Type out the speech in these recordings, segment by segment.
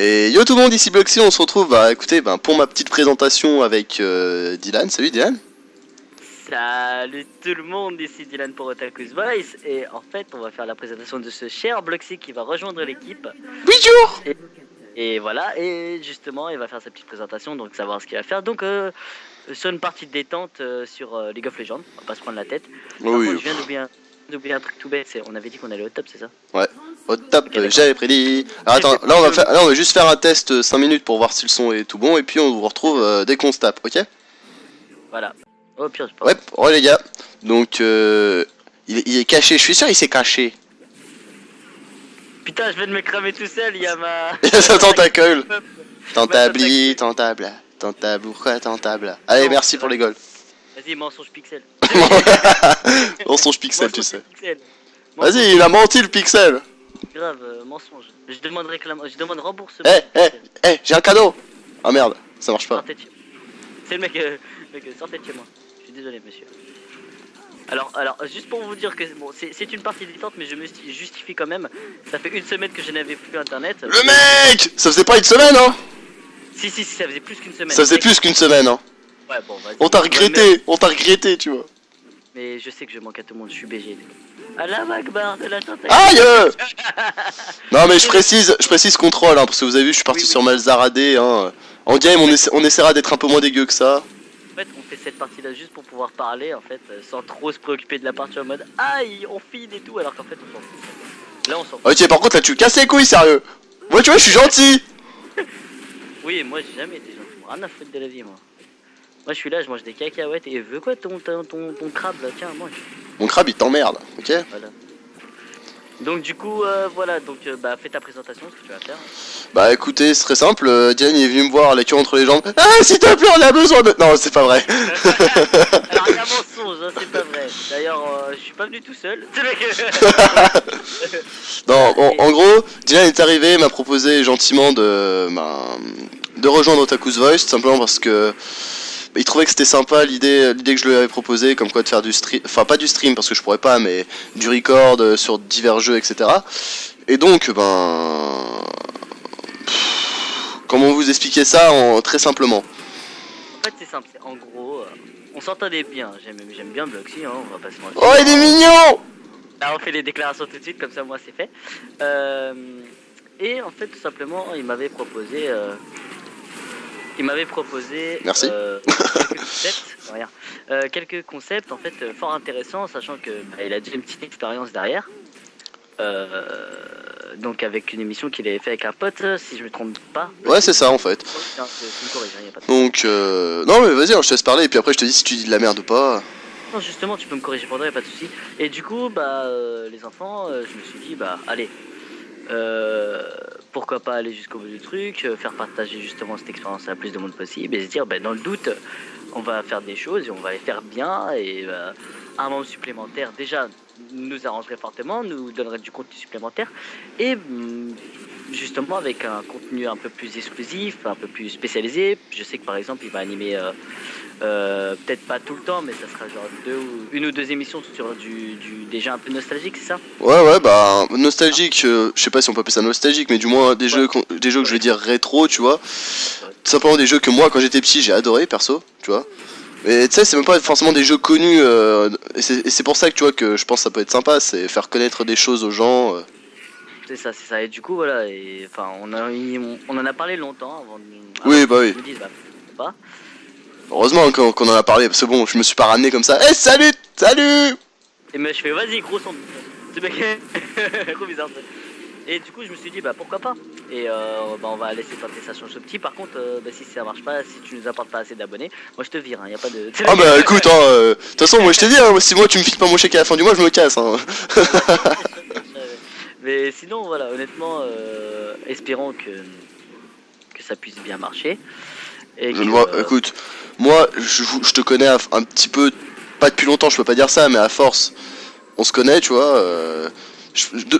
Et yo tout le monde, ici Bloxy, on se retrouve écoutez, pour ma petite présentation avec Dylan. Salut Dylan. Salut tout le monde, ici Dylan pour Otaku's Voice. Et en fait, on va faire la présentation de ce cher Bloxy qui va rejoindre l'équipe. Bonjour. Et voilà, et justement, il va faire sa petite présentation, donc savoir ce qu'il va faire. Donc, sur une partie de détente sur League of Legends, on va pas se prendre la tête. Oui. Contre, je viens d'oublier un truc tout bête, on avait dit qu'on allait au top, c'est ça? Ouais, au top, Okay, j'avais prédit. Alors attends, là on va juste faire un test 5 minutes pour voir si le son est tout bon, et puis on vous retrouve dès qu'on se tape, ok? Voilà. Oh pire, c'est pas. Ouais, oh les gars, donc il est caché, je suis sûr il s'est caché. Putain, je viens de me cramer tout seul, il y a ma... Il y a sa tentacule. Tentabli, tentable, pourquoi tentable? Allez, merci pour les goals. Vas-y, mensonge pixel. Mensonge pixel, tu sais. Pixel. Vas-y, il a menti le pixel. Grave, mensonge. Je demande remboursement. J'ai un cadeau. Ah merde, ça marche pas. C'est le mec, sortez de chez moi. Je suis désolé, monsieur. Alors, juste pour vous dire que bon, c'est une partie détente, mais je me justifie quand même. Ça fait une semaine que je n'avais plus internet. Le mec, ça faisait pas une semaine, hein? Si, ça faisait plus qu'une semaine. Ça faisait plus qu'une semaine, hein. Ouais, bon, vas-y. On t'a regretté, tu vois. Mais je sais que je manque à tout le monde, je suis BG. Allah Akbar de la tentative. Aïe. Non mais je précise contrôle, hein, parce que vous avez vu, je suis parti sur Malzaradé, hein. En game, on essaiera d'être un peu moins dégueu que ça. En fait, on fait cette partie-là juste pour pouvoir parler, en fait, sans trop se préoccuper de la partie en mode aïe, on feed et tout, alors qu'en fait, on s'en fout. Là, on s'en fout. Ok, par contre, là, tu me casses les couilles, sérieux. Moi, tu vois, je suis gentil. Oui, moi, j'ai jamais été gentil. Rien à foutre de la vie, moi. Moi, je suis là, je mange des cacahuètes et veux quoi ton crabe là? Tiens, mange. Mon crabe, il t'emmerde, ok? Voilà. Donc, du coup, voilà, donc, fais ta présentation, ce que tu vas faire. Bah écoutez, c'est très simple, Diane il est venu me voir la queue entre les jambes. Ah, s'il te plaît, on a besoin de... Non, c'est pas vrai. Alors, il y a un mensonge, hein, c'est pas vrai. D'ailleurs, je suis pas venu tout seul. Non, bon, en gros, Dylan est arrivé, m'a proposé gentiment de rejoindre Otaku's Voice, tout simplement parce que il trouvait que c'était sympa l'idée que je lui avais proposé, comme quoi de faire du stream, enfin pas du stream parce que je pourrais pas, mais du record sur divers jeux, etc. Et donc, comment vous expliquer ça très simplement? En fait, c'est simple, en gros, on s'entendait bien. J'aime bien Bloxy, hein, on va pas se mentir. Oh, il est mignon! Là, on fait les déclarations tout de suite, comme ça, moi, c'est fait. Et en fait, tout simplement, il m'avait proposé. Merci. Quelques concepts, en fait, fort intéressants, sachant que il a déjà une petite expérience derrière. Donc avec une émission qu'il avait fait avec un pote, si je me trompe pas. Ouais, c'est ça en fait. Donc non mais vas-y, je te laisse parler et puis après je te dis si tu dis de la merde ou pas. Non, justement, tu peux me corriger pendant, y a pas de souci. Et du coup, les enfants, je me suis dit allez, pourquoi pas aller jusqu'au bout du truc, faire partager justement cette expérience à plus de monde possible et se dire dans le doute, on va faire des choses et on va les faire bien et un membre supplémentaire déjà nous arrangerait fortement, nous donnerait du contenu supplémentaire et justement avec un contenu un peu plus exclusif, un peu plus spécialisé. Je sais que par exemple il va animer peut-être pas tout le temps, mais ça sera genre une ou deux émissions sur du déjà un peu nostalgique, c'est ça? Ouais, nostalgique, je sais pas si on peut appeler ça nostalgique, mais du moins des jeux que je vais dire rétro, tu vois. Tout simplement des jeux que moi quand j'étais petit j'ai adoré perso, tu vois. Mais tu sais, c'est même pas forcément des jeux connus, et c'est pour ça que tu vois que je pense que ça peut être sympa, c'est faire connaître des choses aux gens. C'est ça. Et du coup, voilà, et enfin, on en a parlé longtemps avant de. Oui, bah oui. Je me dis, pas. Heureusement qu'on en a parlé, parce que bon, je me suis pas ramené comme ça. Eh, salut! Et moi, je fais, vas-y, gros son. C'est trop bizarre. Et du coup, je me suis dit, pourquoi pas. Et on va laisser tenter ça sur ce petit. Par contre, si ça marche pas, si tu nous apportes pas assez d'abonnés, moi je te vire, y a pas de. Ah bah écoute, de toute façon, moi je t'ai dit, si moi tu me files pas mon chèque à la fin du mois, je me casse. Hein. Mais sinon, voilà, honnêtement, espérons que ça puisse bien marcher. Et écoute, moi je te connais un petit peu, pas depuis longtemps, je peux pas dire ça, mais à force, on se connaît, tu vois.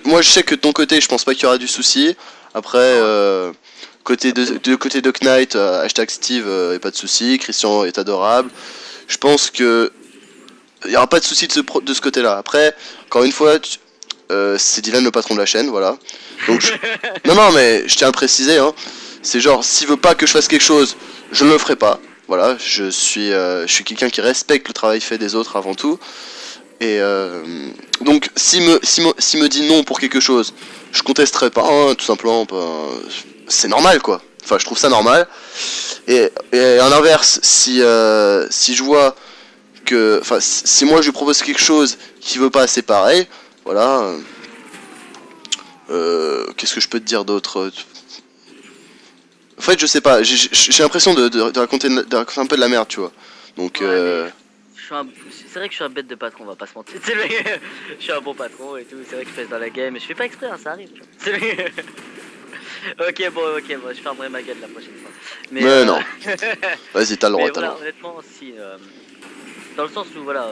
Moi je sais que de ton côté, je pense pas qu'il y aura du souci. Après, côté Doc Knight, hashtag Steve, et pas de souci. Christian est adorable. Je pense que il y aura pas de souci de ce côté-là. Après, encore une fois, c'est Dylan le patron de la chaîne, voilà. Donc non mais je tiens à préciser, hein, c'est genre s'il veut pas que je fasse quelque chose, je ne le ferai pas. Voilà, je suis quelqu'un qui respecte le travail fait des autres avant tout. Et donc s'il me dit non pour quelque chose, je contesterai pas, hein, tout simplement. C'est normal quoi. Enfin, je trouve ça normal. Et à l'inverse, si je vois que, enfin, si moi je lui propose quelque chose qu'il veut pas, c'est pareil. Voilà. Qu'est-ce que je peux te dire d'autre? En fait, je sais pas. J'ai l'impression de raconter un peu de la merde, tu vois. Donc. Ouais, c'est vrai que je suis un bête de patron, on va pas se mentir. Je suis un bon patron et tout, c'est vrai que je pèse dans la game, mais je fais pas exprès, hein, ça arrive. Ok, bon, je fermerai ma gueule la prochaine fois. Mais non. Vas-y, t'as le droit, mais voilà, honnêtement, si. Dans le sens où, voilà.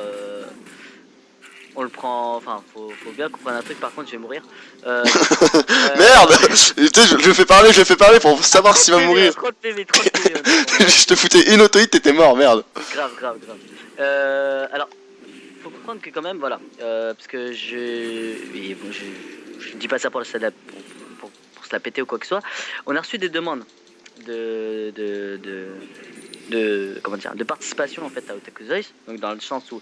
On le prend. Enfin, faut bien comprendre un truc, par contre, je vais mourir. Merde. Je fais parler pour savoir s'il va mourir. 30 PV, 30 PV. Je te foutais une autohit, t'étais mort, merde. Grave. Alors, faut comprendre que quand même, voilà, parce que je dis pas ça pour se la péter ou quoi que ce soit. On a reçu des demandes de participation en fait à Otaku Voice, donc dans le sens où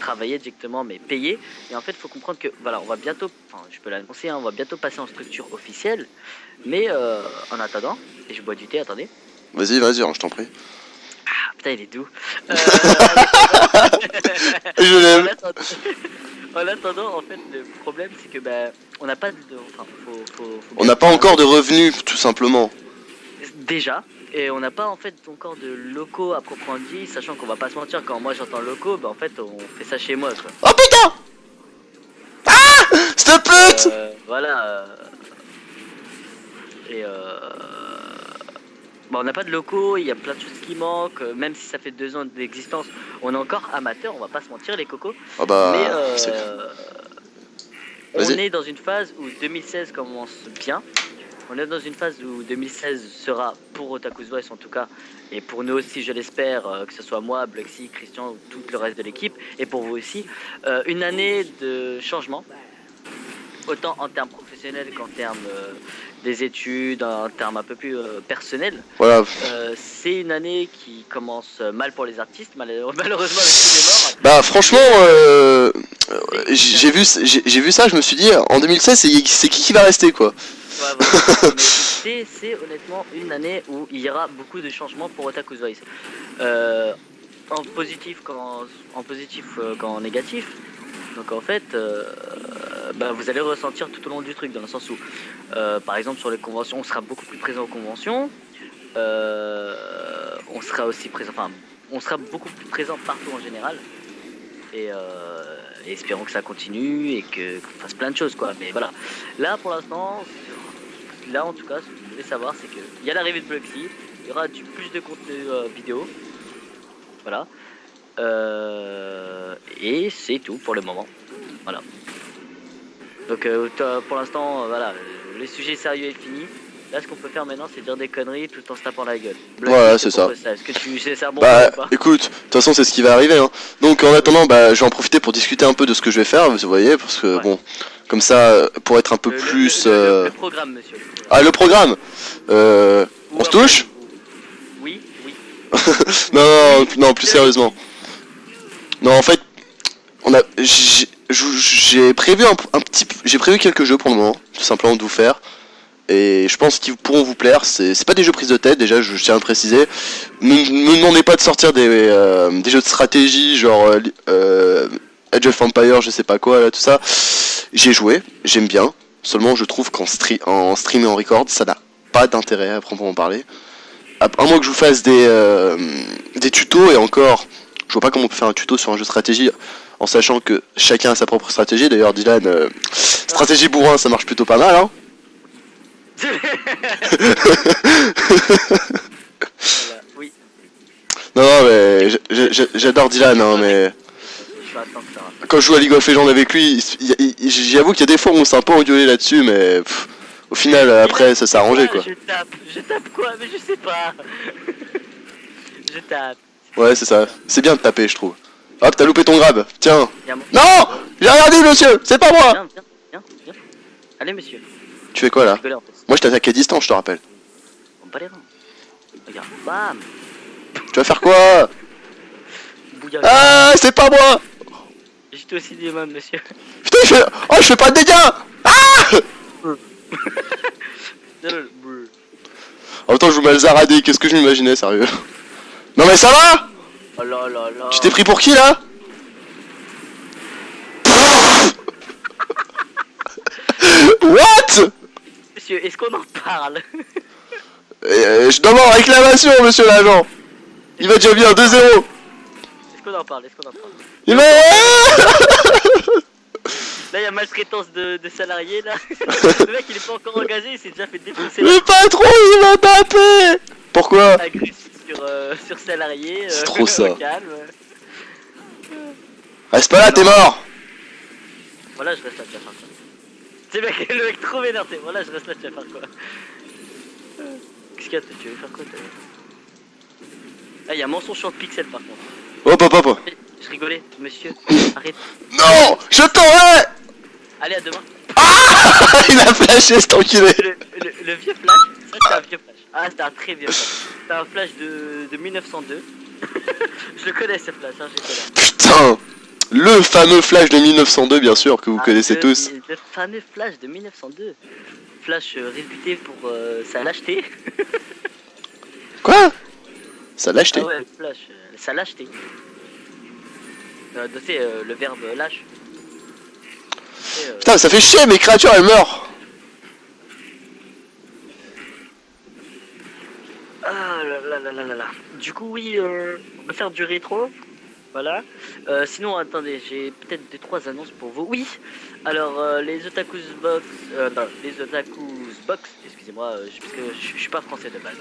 travailler directement mais payer. Et en fait, faut comprendre que voilà, on va bientôt, enfin, je peux l'annoncer, hein, on va bientôt passer en structure officielle. Mais en attendant, et je bois du thé, attendez. Vas-y, je t'en prie. Ah, putain, il est doux. Je l'aime. En attendant, en fait, le problème, c'est que on n'a pas de... Enfin, on n'a pas encore de revenus, tout simplement. Déjà, et on n'a pas en fait encore de locaux à proprement dit, sachant qu'on va pas se mentir, quand moi j'entends locaux, en fait, on fait ça chez moi, quoi. Oh putain! Ah! S'il te plaît! Voilà. Et on n'a pas de locaux, il y a plein de choses qui manquent, même si ça fait 2 ans d'existence, on est encore amateur, on va pas se mentir les cocos. Ah bah, mais on Vas-y. est dans une phase où 2016 commence bien. On est dans une phase où 2016 sera pour Otaku Voice en tout cas, et pour nous aussi je l'espère, que ce soit moi, Bluxy, Christian ou tout le reste de l'équipe, et pour vous aussi, une année de changement, autant en termes professionnels qu'en termes des études, en termes un peu plus personnels. Voilà. C'est une année qui commence mal pour les artistes, malheureusement avec tous les morts. Bah franchement, j'ai vu ça, je me suis dit, en 2016, c'est qui va rester quoi. Ouais, voilà. Mais c'est honnêtement une année où il y aura beaucoup de changements pour Otaku Voice. En positif quand en négatif. Donc en fait, vous allez ressentir tout au long du truc, dans le sens où, par exemple sur les conventions, on sera beaucoup plus présent aux conventions. On sera aussi présent, on sera beaucoup plus présent partout en général. Et espérons que ça continue et qu'on fasse plein de choses quoi. Mais voilà, là pour l'instant, là en tout cas, ce que vous devez savoir, c'est qu'il y a l'arrivée de Bluxy, il y aura plus de contenu vidéo. Voilà. Et c'est tout pour le moment. Voilà. Donc pour l'instant, voilà, le sujet sérieux est fini. Là, ce qu'on peut faire maintenant, c'est dire des conneries tout en se tapant la gueule. Voilà, c'est ça. Est-ce que tu sais ça bon Bah, ou pas? écoute, de toute façon, c'est ce qui va arriver. Hein. Donc, en attendant, je vais en profiter pour discuter un peu de ce que je vais faire, vous voyez, parce que bon, comme ça, pour être un peu plus. Le programme, monsieur. Ah, le programme. On se touche? Oui. non, plus sérieusement. Non, en fait, j'ai prévu j'ai prévu quelques jeux pour le moment, tout simplement de vous faire. Et je pense qu'ils pourront vous plaire. C'est pas des jeux prise de tête, déjà, je tiens à le préciser. Ne me demandez pas de sortir des jeux de stratégie, genre Age of Empires, je sais pas quoi, là, tout ça. J'ai joué, j'aime bien. Seulement, je trouve qu'en stream et en record, ça n'a pas d'intérêt à proprement parler. À moins que je vous fasse des tutos, et encore, je vois pas comment on peut faire un tuto sur un jeu de stratégie en sachant que chacun a sa propre stratégie. D'ailleurs, Dylan, stratégie bourrin, ça marche plutôt pas mal, hein. Voilà, oui. Non, mais j'adore Dylan, hein, mais quand je joue à League of Legends avec lui, j'avoue qu'il y a des fois où on s'est un peu engueulé là-dessus, mais au final, après, ça s'est arrangé, quoi. Je tape quoi? Mais je sais pas. Je tape. Ouais, c'est ça. C'est bien de taper, je trouve. Hop, t'as loupé ton grab. Tiens. Non! J'ai rien dit, monsieur. C'est pas moi. Viens. Allez, monsieur. Tu fais quoi là? Rigolez, en fait. Moi, je t'attaque à distance, je te rappelle. On pas les reins. Regarde, bam. Tu vas faire quoi? Bouillard. Ah, c'est pas moi. J'étais aussi des mains, monsieur. Putain, il fait... Oh, je fais pas de dégâts. Ah. En même temps, je vous mets le Zaradi. Qu'est-ce que je m'imaginais, sérieux? Non mais ça va? Oh là là là. Tu t'es pris pour qui là? What? Monsieur, est-ce qu'on en parle? Je demande réclamation, monsieur l'agent. Il va déjà bien, 2-0. Est-ce qu'on en parle? Il va... Là, il y a maltraitance de salariés, là. Le mec, il est pas encore engagé, il s'est déjà fait défoncer. Le patron, il va taper. Pourquoi? Agressif sur salarié. C'est trop ça. Au calme. Reste pas là, t'es mort. Voilà, je reste là, tu vas faire quoi? C'est le mec trop énervé. Voilà, je reste là, tu vas faire quoi? Qu'est-ce qu'il y a, tu veux faire quoi, toi? Ah, il y a mensonge sur le pixel, par contre. Hop. Je rigolais, monsieur. Arrête. Non, je t'aurais. Allez, à demain. Ah. Il a flashé, cet enculé. Le vieux flash, ça c'était un vieux flash. Ah, c'était un très vieux flash. C'était un flash de 1902. Je le connais ce flash, hein, j'étais là. Putain. Le fameux flash de 1902, bien sûr, que vous connaissez tous. Le fameux flash de 1902. Flash réputé pour sa lâcheté. Quoi? Ça l'a acheté. Ah ouais, flash, sa lâcheté. Tu sais, le verbe lâche. Putain, ça fait chier, mes créatures, elles meurent. Ah là. Du coup, oui, on va faire du rétro. Voilà. Sinon, attendez, j'ai peut-être 2-3 annonces pour vous. Oui. Alors, les Otakus Box, excusez-moi, parce que je suis pas français de base.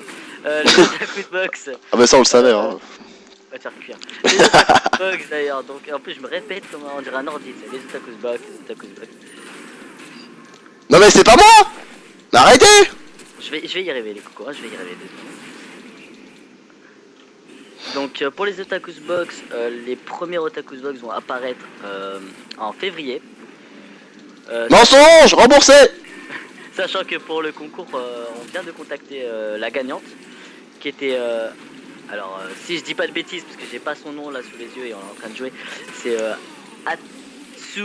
Les Otakus Box. Ah bah ça, on le savait, hein. Va te faire cuire. Les Otakus Box d'ailleurs. Donc, en plus, je me répète comme on dirait un ordi. Les Otakus Box. Non mais c'est pas moi. Arrêtez. Je vais y arriver, les cocos. Je vais y arriver 2 secondes. Donc pour les Otakus Box, les premiers Otakus Box vont apparaître en février. Mensonge, remboursé. Sachant que pour le concours, on vient de contacter la gagnante, qui était... alors, si je dis pas de bêtises, parce que j'ai pas son nom là sous les yeux et on est en train de jouer, c'est Atsu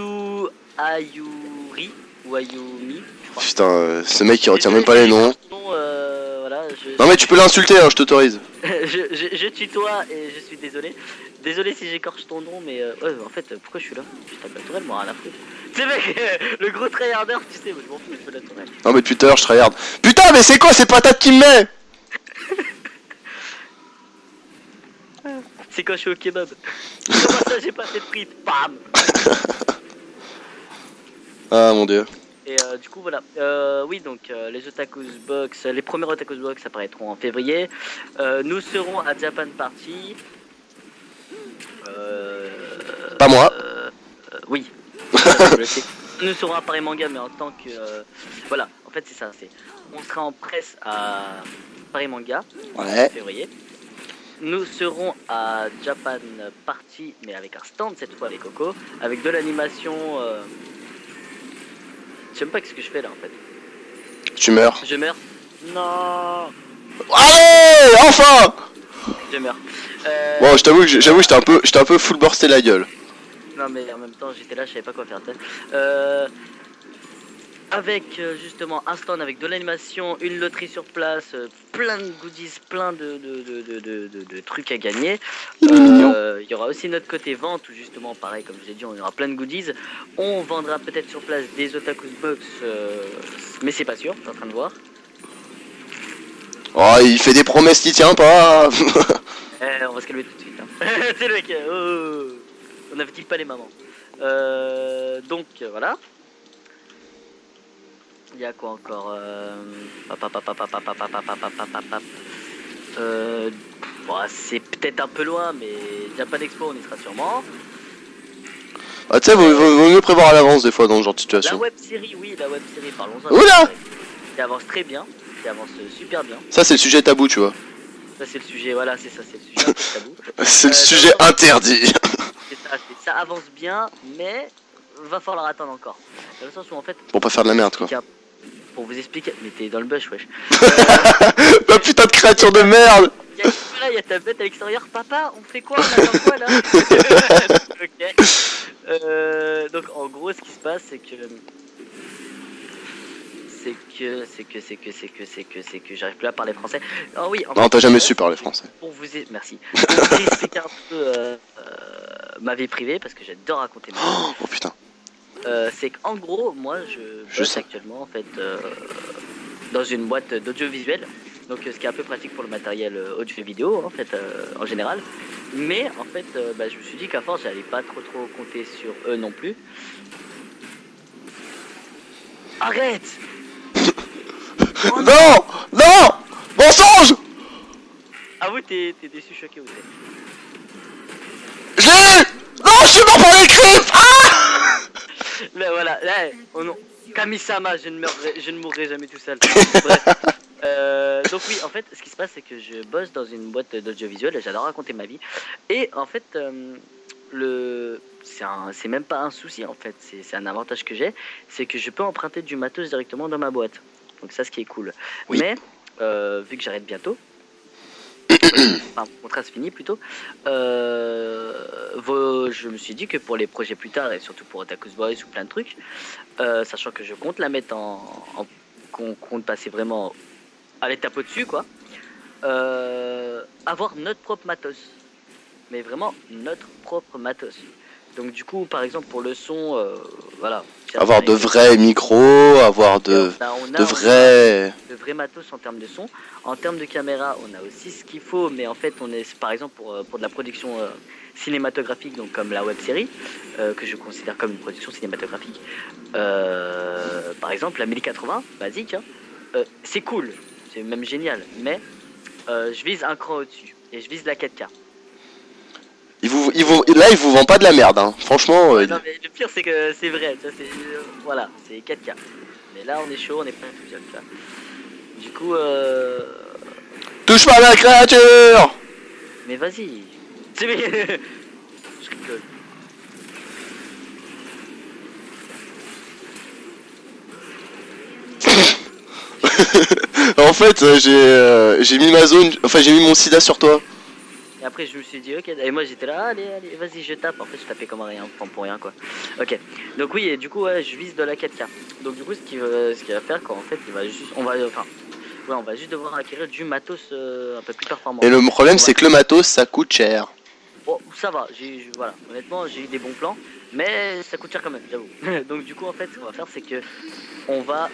Ayuri ou Ayumi, je crois. Putain, ce mec il retient même pas les noms. Voilà, Non mais tu peux l'insulter, hein, je t'autorise. je tutoie et je suis désolé. Désolé si j'écorche ton nom, mais ouais, en fait, pourquoi je suis là? Je t'appelle Tourelle, moi, rien à foutre. Tu sais, mec, le gros tryharder, tu sais, je m'en fous, je fais la Tourelle. Non mais depuis tout à l'heure je tryhard. Putain, mais c'est quoi ces patates qu'il me met? C'est quand je suis au kebab. Comment ça, j'ai pas fait de frites? Bam. Ah mon dieu. Et du coup, voilà. Oui, donc, les Otakus Box, les premiers Otakus Box apparaîtront en février. Nous serons à Japan Party. Pas moi. Oui. Nous serons à Paris Manga, mais en tant que... voilà, en fait, c'est ça. On sera en presse à Paris Manga, Ouais. en février. Nous serons à Japan Party, mais avec un stand cette fois, les cocos, avec de l'animation... Je sais même pas ce que je fais là, en fait. Tu meurs. Je meurs. Non. Allez, enfin. Je meurs. Bon, je t'avoue que j'étais un peu full bursté la gueule. Non mais en même temps j'étais là, je savais pas quoi faire. Avec justement un stand avec de l'animation, une loterie sur place, plein de goodies, plein de trucs à gagner. Il y aura aussi notre côté vente où justement pareil comme je l'ai dit, on aura plein de goodies. On vendra peut-être sur place des Otakus Box, mais c'est pas sûr, je suis en train de voir. Oh, il fait des promesses qu'il tient pas. On va se calmer tout de suite. Hein. C'est le mec, on n'avait-il pas les mamans. Donc voilà. Il y a quoi encore bon, c'est peut-être un peu loin, mais Japan Expo, on y sera sûrement. Ah, tu sais, vaut mieux prévoir à l'avance des fois dans ce genre de La situation. web série, oui, la web série, parlons-en. Oula! Qui avance très bien, qui avance super bien. Ça, c'est le sujet tabou, tu vois. Ça, c'est le sujet, voilà, c'est ça, c'est le sujet un peu tabou. C'est le sujet interdit. Ça avance bien, mais va falloir attendre encore. Dans le sens où en fait, Pour pas faire de la merde, quoi. pour vous expliquer, mais t'es dans le bush, wesh. La putain de créature de merde. Voilà, y a ta bête à l'extérieur. Papa, on fait quoi? On attend quoi là? Ok. Donc en gros, ce qui se passe, c'est que j'arrive plus à parler français. Oh oui. Non, t'as jamais su parler français. Merci. Pour vous expliquer un peu ma vie privée, parce que j'adore raconter ma vie. Oh putain. C'est qu'en gros, moi, je bosse actuellement en fait dans une boîte d'audiovisuel. Donc, ce qui est un peu pratique pour le matériel audio et vidéo en fait, en général. Mais en fait, je me suis dit qu'à force, j'allais pas trop compter sur eux non plus. Arrête! Oh non! Non! Mensonge! Ah oui, t'es déçu, choqué, vous êtes. Je l'ai eu! Non, je suis mort par les griffes! Ah! Là, voilà, là, oh non. Kami-sama, je ne mourrai jamais tout seul. Bref. Donc oui, en fait, ce qui se passe, c'est que je bosse dans une boîte d'audiovisuel et j'adore raconter ma vie. Et en fait, c'est même pas un souci, en fait. C'est un avantage que j'ai, c'est que je peux emprunter du matos directement dans ma boîte. Donc ça, ce qui est cool. Oui. Mais, vu que j'arrête bientôt, enfin, mon contrat se finit plutôt, je me suis dit que pour les projets plus tard, et surtout pour Otakus Boys ou plein de trucs, sachant que je compte la mettre qu'on compte passer vraiment à l'étape au-dessus, quoi, avoir notre propre matos. Mais vraiment notre propre matos. Donc du coup, par exemple, pour le son, voilà. Avoir de vrais micros, avoir de vrais matos en termes de son. En termes de caméra, on a aussi ce qu'il faut, mais en fait, on est, par exemple, pour de la production cinématographique, donc comme la web série, que je considère comme une production cinématographique. Par exemple, la 1080, basique, hein, c'est cool, c'est même génial, mais je vise un cran au-dessus et je vise la 4K. Là, ils vous vendent pas de la merde, hein. Franchement. Non, mais le pire, c'est que c'est vrai, ça, voilà, c'est 4K. Mais là, on est chaud, on est pas tout seul, ça. Du coup, touche pas à la créature! Mais vas-y. Je rigole. En fait, j'ai mis ma zone, enfin j'ai mis mon sida sur toi. Et après je me suis dit ok, et moi j'étais là, allez, vas-y je tape, en fait je tapais comme rien, pour rien quoi. Ok, donc oui, et du coup ouais, je vise de la 4K. Donc du coup ce qu'il va faire quand en fait on va juste devoir acquérir du matos un peu plus performant. Et le problème c'est que le matos ça coûte cher. Bon, ça va, voilà, honnêtement j'ai eu des bons plans, mais ça coûte cher quand même, j'avoue. Donc du coup en fait ce qu'on va faire c'est que on va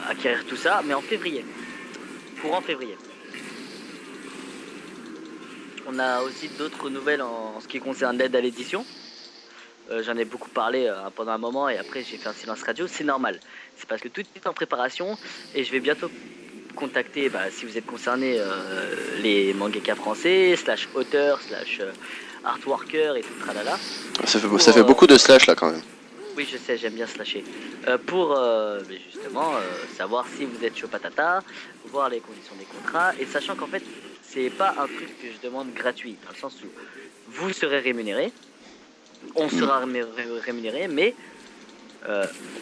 acquérir tout ça, mais en février, courant février. On a aussi d'autres nouvelles en ce qui concerne l'aide à l'édition. J'en ai beaucoup parlé pendant un moment et après j'ai fait un silence radio, c'est normal. C'est parce que tout est en préparation et je vais bientôt contacter, si vous êtes concerné, les mangaka français, /auteurs, /artworker et tout le tralala. Ça fait beaucoup de slash là quand même. Oui, je sais, j'aime bien slasher. Pour justement savoir si vous êtes chaud patata, voir les conditions des contrats, et sachant qu'en fait, c'est pas un truc que je demande gratuit, dans le sens où vous serez rémunéré, on sera rémunéré, mais...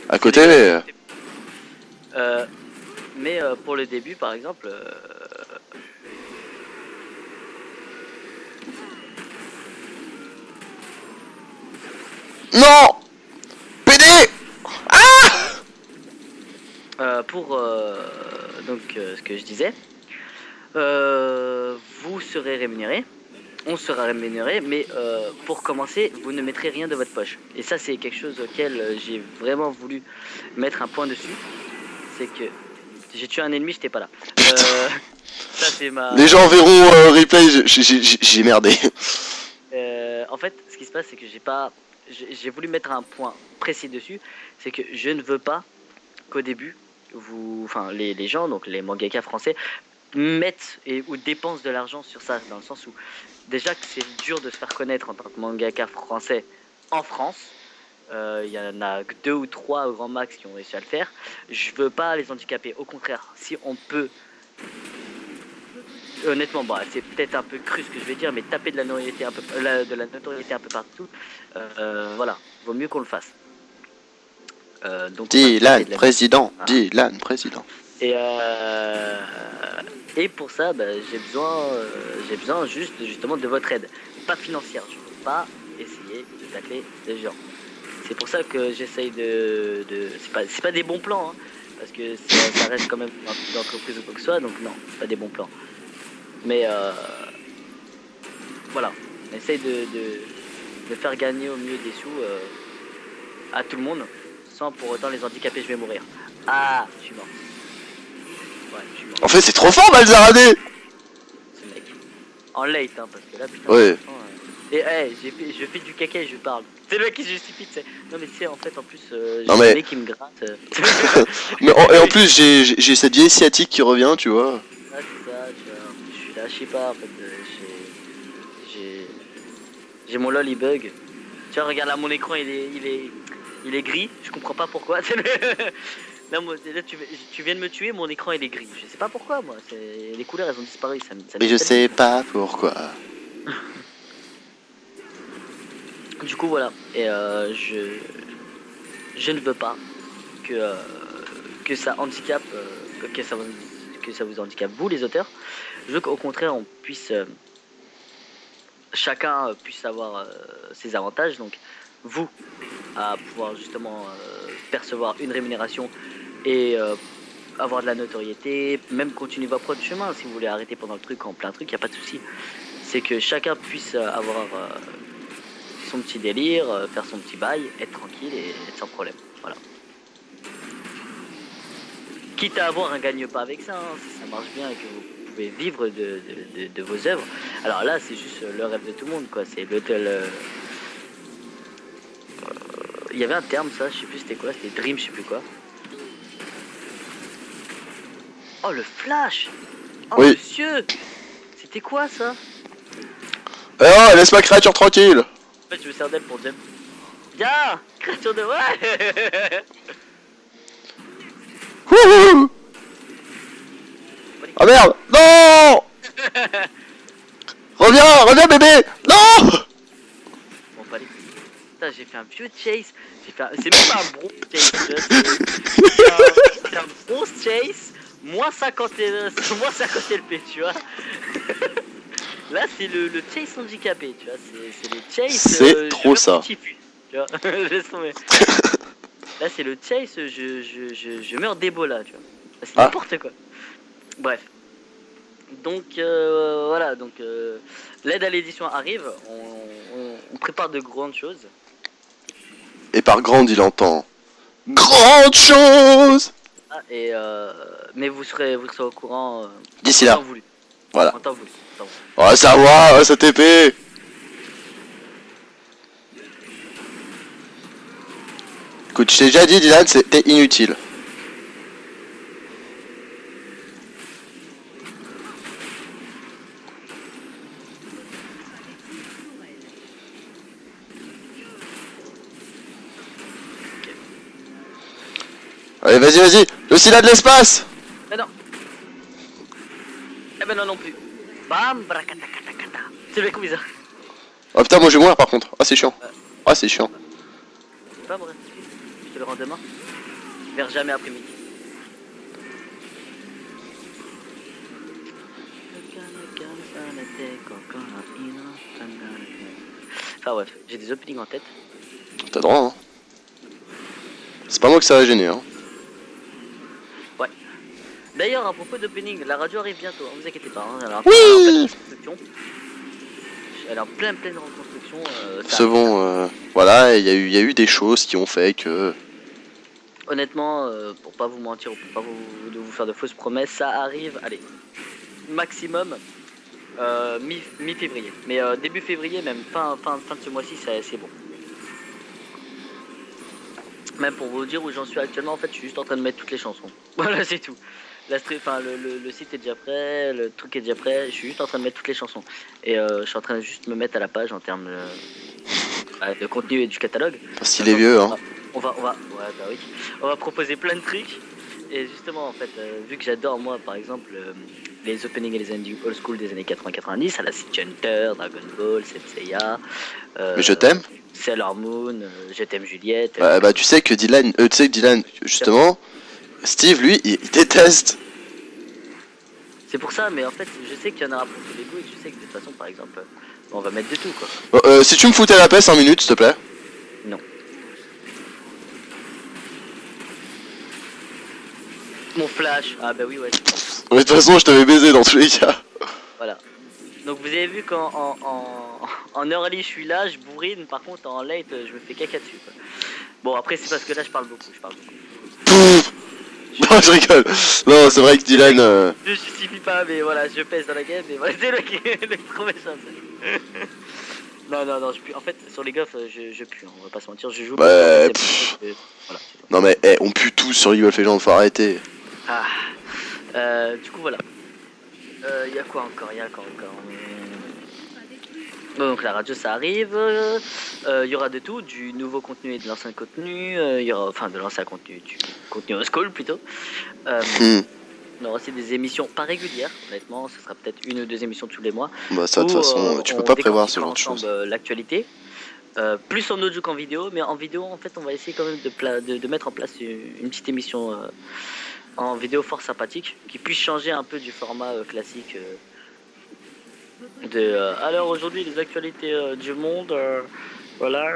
à côté... mais pour le début, par exemple... Non! PD! Donc, ce que je disais, vous serez rémunéré, on sera rémunéré, mais pour commencer, vous ne mettrez rien de votre poche. Et ça, c'est quelque chose auquel j'ai vraiment voulu mettre un point dessus. C'est que j'ai tué un ennemi, j'étais pas là. Ça, c'est ma... Les gens verront replay, j'ai merdé. En fait, ce qui se passe, c'est que j'ai voulu mettre un point précis dessus. C'est que je ne veux pas qu'au début, les gens, donc les mangaka français, mettent ou dépensent de l'argent sur ça, dans le sens où déjà que c'est dur de se faire connaître en tant que mangaka français en France. Il y en a que 2 ou 3 au grand max qui ont réussi à le faire. Je veux pas les handicaper, au contraire, si on peut honnêtement, bah, c'est peut-être un peu cru ce que je vais dire, mais taper de la notoriété un peu, de la notoriété un peu partout, voilà, vaut mieux qu'on le fasse. Donc on va taper Dylan, de la président. voilà. Dylan, président. Et pour ça, bah, j'ai besoin justement de votre aide, pas financière. Je ne peux pas essayer de tacler des gens. C'est pour ça que j'essaye c'est pas des bons plans, hein, parce que ça reste quand même une entreprise ou quoi que ce soit, donc non, c'est pas des bons plans. Mais voilà, on essaye de faire gagner au mieux des sous à tout le monde, sans pour autant les handicaper. Je vais mourir. Ah, je suis mort. Ouais, je suis mort. En fait, c'est trop fort, Balzaradé. Ce mec. En late, hein, parce que là, putain. Ouais. Et hey, je fais du caca et je parle. C'est le mec qui se justifie, tu sais. Non, mais tu sais, en fait, en plus, j'ai Non, le mais- nez qui me gratte. Mais et en plus, j'ai cette vieille sciatique qui revient, tu vois. Ah, c'est ça, tu vois. Je suis là, je sais pas, en fait, j'ai mon lol, il bug. Tu vois, regarde là, mon écran, il est gris. Je comprends pas pourquoi. Là, moi, là, tu viens de me tuer, mon écran, il est gris. Je sais pas pourquoi, moi. Les couleurs, elles ont disparu. Mais je sais pas pourquoi. Du coup, voilà. Et je ne veux pas que ça handicape, que ça vous handicape, vous, les auteurs. Je veux qu'au contraire, on puisse... chacun puisse avoir ses avantages. Donc, vous, à pouvoir justement percevoir une rémunération et avoir de la notoriété, même continuer votre propre chemin. Si vous voulez arrêter pendant le truc, en plein truc, il n'y a pas de souci. C'est que chacun puisse avoir son petit délire, faire son petit bail, être tranquille et être sans problème. Voilà. Quitte à avoir un gagne-pas avec ça, hein, si ça marche bien et que vous pouvez vivre de vos œuvres. Alors là, c'est juste le rêve de tout le monde, quoi. C'est l'hôtel. Il y avait un terme, ça, je sais plus c'était quoi, c'était Dream, je sais plus quoi. Oh, le flash! Oh, Oui. monsieur! C'était quoi ça? Eh oh, laisse ma créature tranquille. En fait, je me sers d'elle pour jump. Viens! Créature de... Ouais! Wouhou. Oh merde. Non. Reviens bébé. Non. Bon, pas les couilles. Putain, j'ai fait un vieux chase. C'est même pas un bronze chase, tu vois. C'est un bronze chase, moins 50 LP, tu vois. Là, c'est le chase handicapé, tu vois. C'est le chase. C'est trop ça. Tu vois. Laisse tomber. Là, c'est le chase, je meurs d'Ebola, tu vois. C'est n'importe quoi. Bref. Donc, voilà. Donc, l'aide à l'édition arrive. On prépare de grandes choses. Et par grande, il entend grande chose. Ah, et mais vous serez au courant D'ici en là. temps voulu. Voilà. En temps voulu. On va savoir cette épée. Écoute, je t'ai déjà dit, Dylan, c'était inutile. Allez, vas-y, le Scylla de l'espace. Mais non. Eh ben non plus. Bam, bracatacatakata. C'est le mec bizarre. Oh putain, moi je vais mourir par contre. Ah, c'est chiant. Ah, c'est chiant. C'est pas vrai. Je te le rends demain. Vers jamais après-midi. Enfin bref, j'ai des openings en tête. T'as droit, hein. C'est pas moi que ça va gêner, hein. Ouais. D'ailleurs, à propos d'opening, la radio arrive bientôt, hein, vous inquiétez pas. Hein, elle est en Oui. pleine reconstruction. Elle est en pleine reconstruction. C'est bon, voilà, il y a eu des choses qui ont fait que... Honnêtement, pour pas vous mentir ou pour pas vous faire de fausses promesses, ça arrive, allez, maximum mi-février. Mais début février, même fin de ce mois-ci, c'est bon. Même pour vous dire où j'en suis actuellement, en fait, je suis juste en train de mettre toutes les chansons. Voilà, c'est tout. Le site est déjà prêt, le truc est déjà prêt, je suis juste en train de mettre toutes les chansons. Et je suis en train de juste me mettre à la page en termes de contenu et du catalogue. Parce qu'il est vieux, hein. Ouais, bah oui. On va proposer plein de trucs. Et justement, en fait, vu que j'adore, moi, par exemple, les openings et les endings old school des années 80-90, à la City Hunter, Dragon Ball, Senseiya. Mais je t'aime. Sailor Moon, Je t'aime Juliette. Bah tu sais que Dylan, justement, Steve lui, il déteste. C'est pour ça, mais en fait, je sais qu'il y en aura pour tous les goûts et je sais que de toute façon, par exemple, on va mettre de tout quoi. Bon, si tu me foutais la paix 5 minutes, s'il te plaît. Non. Mon flash, ah bah oui, ouais. Mais de toute façon, je t'avais baisé dans tous les cas. Voilà. Donc vous avez vu qu'en en early je suis là, je bourrine, par contre en late je me fais caca dessus quoi. Bon après c'est parce que là je parle beaucoup. Non, je rigole. Non, c'est vrai que Dylan. Je justifie pas, mais voilà, je pèse dans la game, mais voilà, c'est le trop méchant. Non, je pue. En fait, sur les gaffes, je pue, on va pas se mentir, je joue. Ouais, voilà. Non, mais on pue tous sur League of Legends, faut arrêter. Du coup, voilà. Y'a quoi encore Donc la radio ça arrive, y aura de tout, du nouveau contenu et de l'ancien contenu, y aura enfin de l'ancien contenu, du contenu old school plutôt. On aura aussi des émissions pas régulières, honnêtement, ce sera peut-être 1 ou 2 émissions tous les mois. Bah ça de toute façon, tu peux pas prévoir ce genre de choses. L'actualité, plus en audio qu'en vidéo, mais en vidéo en fait on va essayer quand même de mettre en place une petite émission en vidéo fort sympathique, qui puisse changer un peu du format classique. Alors aujourd'hui les actualités du monde, voilà,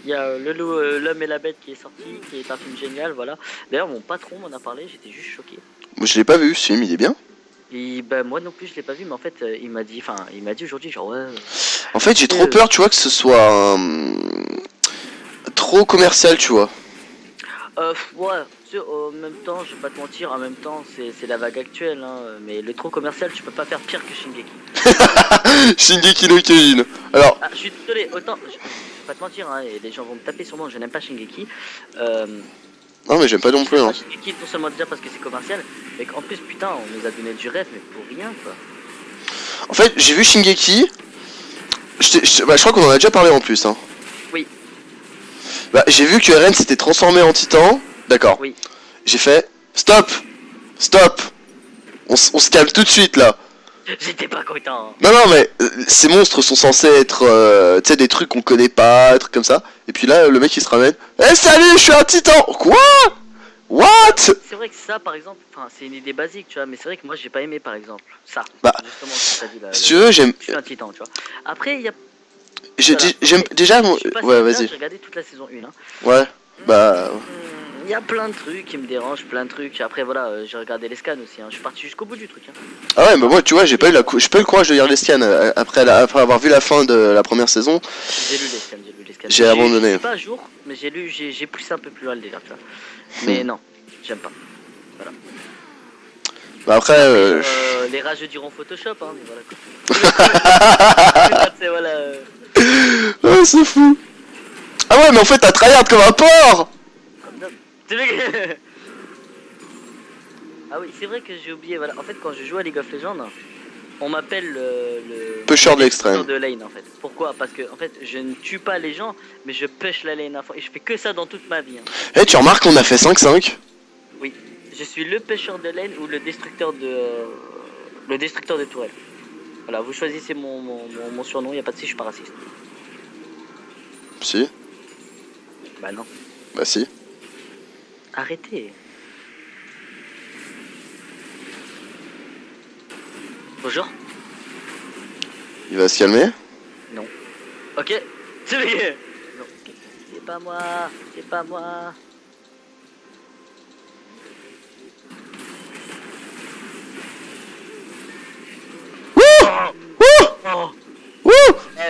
il y a l'homme et la bête qui est sorti, qui est un film génial, voilà. D'ailleurs mon patron m'en a parlé, j'étais juste choqué. Moi je l'ai pas vu, ce film il est bien. Et bah moi non plus je l'ai pas vu, mais en fait il m'a dit aujourd'hui genre ouais. En fait j'ai trop peur, tu vois, que ce soit trop commercial, tu vois. Ouais. En même temps, je vais pas te mentir, en même temps, c'est la vague actuelle, hein, mais le trop commercial, tu peux pas faire pire que Shingeki. Shingeki no Kyojin. Alors. Ah, je suis désolé, autant, je vais pas te mentir, hein, et les gens vont me taper sur moi, je n'aime pas Shingeki. Non, mais j'aime pas non plus. Hein. Shingeki, non seulement déjà parce que c'est commercial, mais qu'en plus, putain, on nous a donné du rêve, mais pour rien, quoi. En fait, j'ai vu Shingeki. Je crois qu'on en a déjà parlé en plus. Hein. Oui. Bah, j'ai vu que Eren s'était transformé en titan. D'accord. Oui. J'ai fait stop. On se calme tout de suite là. J'étais pas content. Non, mais ces monstres sont censés être tu sais, des trucs qu'on connaît pas, des trucs comme ça. Et puis là, le mec il se ramène. Eh salut, je suis un titan. Quoi? What? C'est vrai que ça, par exemple, c'est une idée basique, tu vois, mais c'est vrai que moi j'ai pas aimé, par exemple, ça. Bah, justement, ce que t'as dit là. Si tu veux, j'aime. Je suis un titan, tu vois. Après, il y a. J'aime déjà. Ouais, vas-y. J'ai regardé toute la saison 1. Hein. Ouais, bah. Il y a plein de trucs qui me dérangent, plein de trucs. Après, voilà, j'ai regardé les scans aussi. Hein. Je suis parti jusqu'au bout du truc. Hein. Ah ouais, bah moi, tu vois, j'ai pas eu le courage de lire les scans après avoir vu la fin de la première saison. J'ai lu les scans. J'ai abandonné. Je suis pas à jour, mais j'ai poussé un peu plus loin le délire, tu vois. Mais non, j'aime pas. Voilà. Bah après, les rageux diront Photoshop, hein, mais voilà. C'est voilà. Ouais, c'est fou. Ah ouais, mais en fait, t'as tryhard comme un porc. Ah oui, c'est vrai que j'ai oublié, voilà. En fait, quand je joue à League of Legends, on m'appelle le pusher de l'extrême. De lane, en fait. Pourquoi? Parce que, en fait, je ne tue pas les gens, mais je push la lane à fond. Et je fais que ça dans toute ma vie. Hein. Eh, tu remarques qu'on a fait 5-5? Oui. Je suis le pusher de lane ou le destructeur de tourelle. Voilà, vous choisissez mon surnom, y a pas de si, je suis pas raciste. Si. Bah non. Bah si. Arrêtez. Bonjour. Il va se calmer? Non. Ok. C'est vrai. Non. C'est pas moi.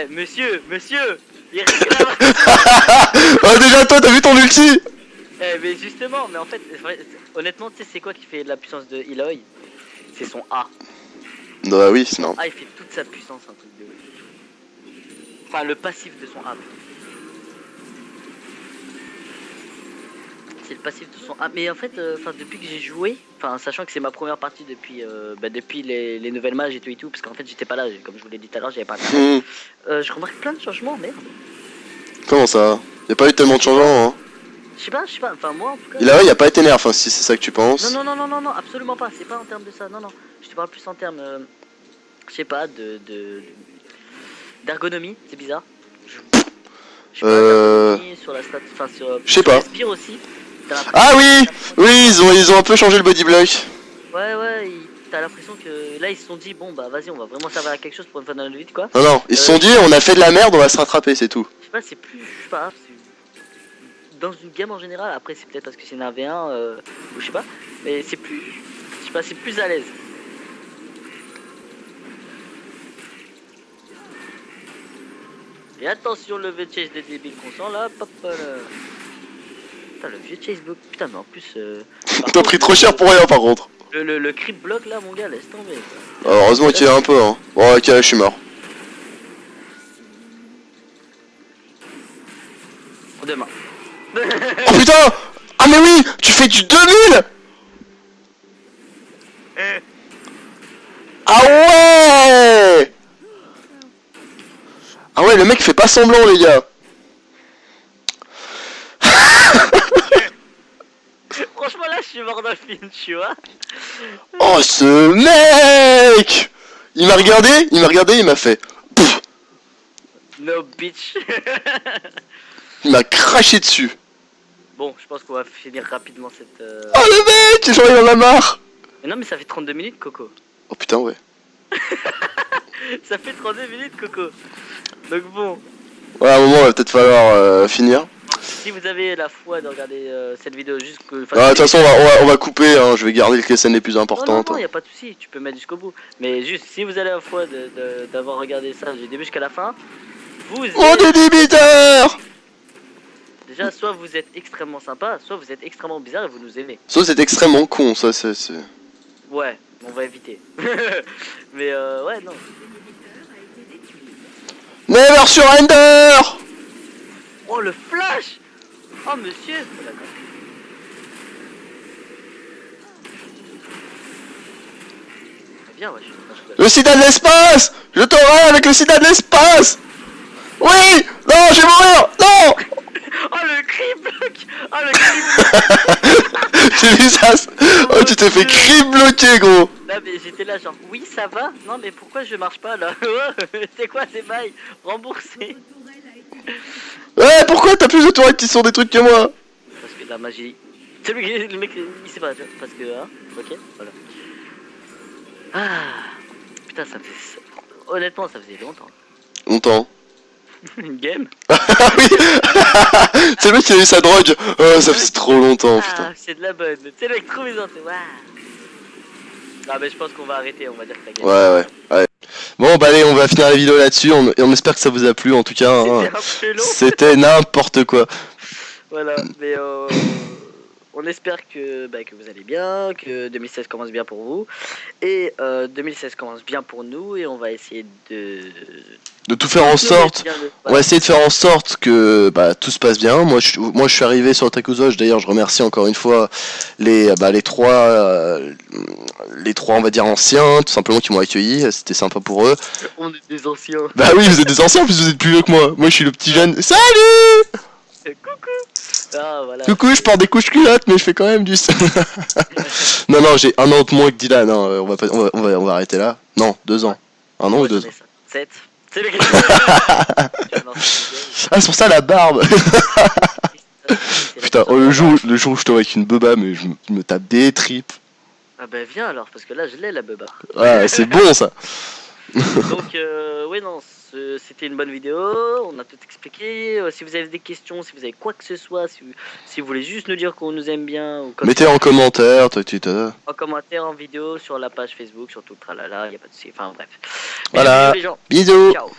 Eh, monsieur, il grave. Oh, déjà, toi, t'as vu ton ulti? Eh, mais justement, mais en fait, honnêtement, tu sais, c'est quoi qui fait la puissance de Eloy? C'est son A. Bah oui, sinon. Ah, il fait toute sa puissance, un truc de. Enfin, le passif de son A. C'est le passif de son A. Mais en fait, depuis que j'ai joué, sachant que c'est ma première partie depuis les nouvelles mages et tout, parce qu'en fait, j'étais pas là, comme je vous l'ai dit tout à l'heure, j'avais pas je remarque plein de changements, merde. Comment ça? Y'a pas eu tellement de changements, hein? Je je sais pas, enfin moi en tout cas. Il a pas été nerf, enfin si c'est ça que tu penses. Non, absolument pas, c'est pas en termes de ça, non. Je te parle plus en termes, je sais pas, d'ergonomie, c'est bizarre. Je sais pas, d'ergonomie sur la stat, enfin sur... Je sais pas. Spire aussi. Ah oui, ils ont un peu changé le body block. Ouais, t'as l'impression que là ils se sont dit, bon bah vas-y, on va vraiment servir à quelque chose pour une fois dans notre vie, quoi. Non, ils se sont dit, on a fait de la merde, on va se rattraper, c'est tout. Je sais pas, c'est plus, je sais pas, dans une game en général, après c'est peut-être parce que c'est une 1v1 ou je sais pas, mais c'est plus, je sais pas, c'est plus à l'aise. Et attention le vieux chase des débiles qu'on sent là, pop là. Putain le vieux chase block, putain mais en plus... T'as pris trop cher pour rien par contre. Le creep block là mon gars, laisse tomber. Heureusement qu'il y a un peu hein. Bon ok je suis mort. Demain. Oh putain. Ah mais oui, tu fais du 2000. Ah ouais. Ah ouais, le mec fait pas semblant les gars. Franchement là je suis mort dans le film, tu vois. Oh ce mec. Il m'a regardé, il m'a fait. Pff. No bitch. Il m'a craché dessus. Bon, je pense qu'on va finir rapidement cette... Oh le mec, genre il en a marre. Mais non mais ça fait 32 minutes Coco. Oh putain ouais. Ça fait 32 minutes Coco. Donc bon. Ouais à un moment il va peut-être falloir finir. Si vous avez la foi de regarder cette vidéo juste que... Ah, de toute façon on va couper hein. Je vais garder les scènes les plus importantes. Non, y a pas de souci, tu peux mettre jusqu'au bout. Mais juste si vous avez la foi d'avoir regardé ça du début jusqu'à la fin, vous Oh des débiteurs. déjà soit vous êtes extrêmement sympa, soit vous êtes extrêmement bizarre et vous nous aimez. Ça c'est extrêmement con, ça c'est... Ouais, on va éviter. Mais ouais non. Never surrender. Oh le flash. Oh monsieur. Oh, d'accord. Bien ouais. Le sida de l'espace. Je t'aurai avec le sida de l'espace. Oui. Non, je vais mourir. Non. Oh le creep block. Oh le creep block. J'ai vu ça. Oh tu t'es fait creep bloquer gros. Là mais j'étais là genre oui ça va. Non mais pourquoi je marche pas là. C'est quoi ces bails. Remboursé. Ouais pourquoi t'as plus de toilettes qui sont des trucs que moi. Parce que la magie. C'est lui le mec il sait pas tu vois. Parce que hein. Ok voilà. Ah putain ça me fait... Honnêtement ça faisait longtemps. Longtemps. Une game. Ah oui. C'est le mec qui a eu sa drogue. Oh ça fait trop longtemps putain. Ah c'est de la bonne. C'est le mec trop bizarre. Waouh. Ah mais je pense qu'on va arrêter, on va dire que t'as gagné. Ouais. Bon bah allez on va finir la vidéo là-dessus, on espère que ça vous a plu en tout cas. Hein. C'était un peu long. C'était n'importe quoi. Voilà, mais on espère que vous allez bien, que 2016 commence bien pour vous. Et 2016 commence bien pour nous et on va essayer de tout faire en sorte. On va essayer de faire en sorte que tout se passe bien. Moi je suis arrivé sur le Takuzosh, d'ailleurs je remercie encore une fois les trois on va dire anciens tout simplement qui m'ont accueilli, c'était sympa pour eux. On est des anciens. Bah oui vous êtes des anciens en plus vous êtes plus vieux que moi. Moi je suis le petit jeune. Salut. Coucou. Ah, voilà. Coucou, je porte des couches culottes mais je fais quand même du Non j'ai un an de moins que Dylan, hein. on va arrêter là. Non 2 ans. Un an ou 2 ans. 7. C'est le Ah c'est pour ça la barbe. Putain, le jour où je te vois avec une beba, mais je me tape des tripes. Ah bah viens alors, parce que là je l'ai la beba. Ouais, c'est bon ça. Donc oui non, c'était une bonne vidéo, on a tout expliqué. Si vous avez des questions, si vous avez quoi que ce soit, si vous voulez juste nous dire qu'on nous aime bien ou mettez en commentaire, en commentaire, en vidéo, sur la page Facebook, sur tout le tralala, y a pas de souci. Enfin bref. Voilà. Bisous les gens. Bisous. Ciao.